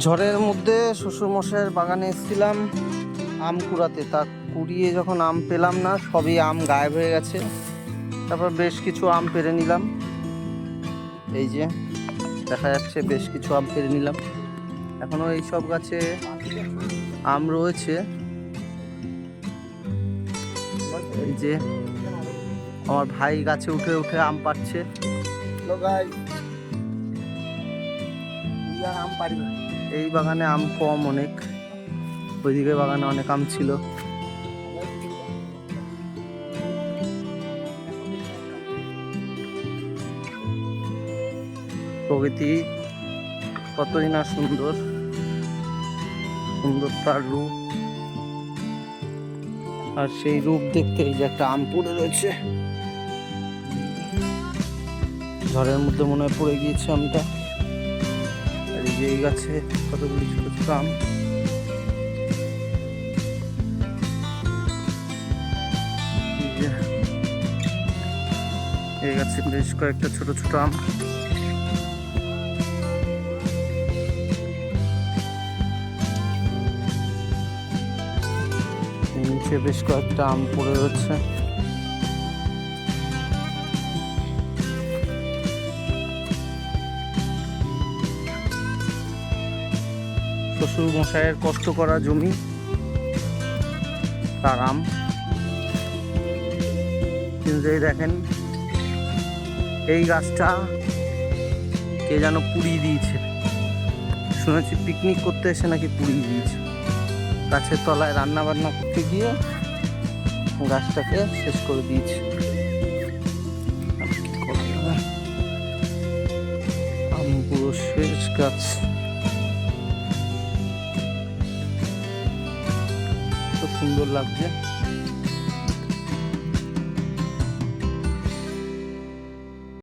ঝড়ের মধ্যে শ্বশুরমশাইয়ের বাগানে এসেছিলাম আম কুড়াতে। তা কুড়িয়ে যখন আম পেলাম না, সবই আম গায়েব হয়ে গেছে। তারপর বেশ কিছু আম পেড়ে নিলাম। এই যে দেখা যাচ্ছে বেশ কিছু আম পেড়ে নিলাম। এখনো এই সব গাছে আম রয়েছে। এই যে আমার ভাই গাছে উঠে উঠে আম পাড়ছে। এই বাগানে আম কম অনেক, ওইদিকে বাগানে অনেক আম ছিল। প্রকৃতি কতই না সুন্দর, সুন্দর তার রূপ। আর সেই রূপ দেখতে এই যে একটা আম পড়ে রয়েছে, ঝড়ের মধ্যে মনে হয় পড়ে গিয়েছে আমটা। আর এই যে এই গাছে কতগুলি ছোট ছোট আম। এই গাছে বেশ কয়েকটা ছোট ছোট আম। নিচে বেশ কয়েকটা আম পড়ে রয়েছে। শ্বশুর মশাইয়ের কষ্ট করা জমি, তার আম। কিন্তু এই দেখেন, এই গাছটা কে যেন পুড়িয়ে দিয়েছে। শুনেছি পিকনিক করতে এসে নাকি পুড়িয়ে দিয়েছে। গাছের তলায় রান্না বান্না করতে গিয়ে গাছটাকে শেষ করে দিয়েছে। আম পুরো শেষ গাছ। খুব সুন্দর লাগছে।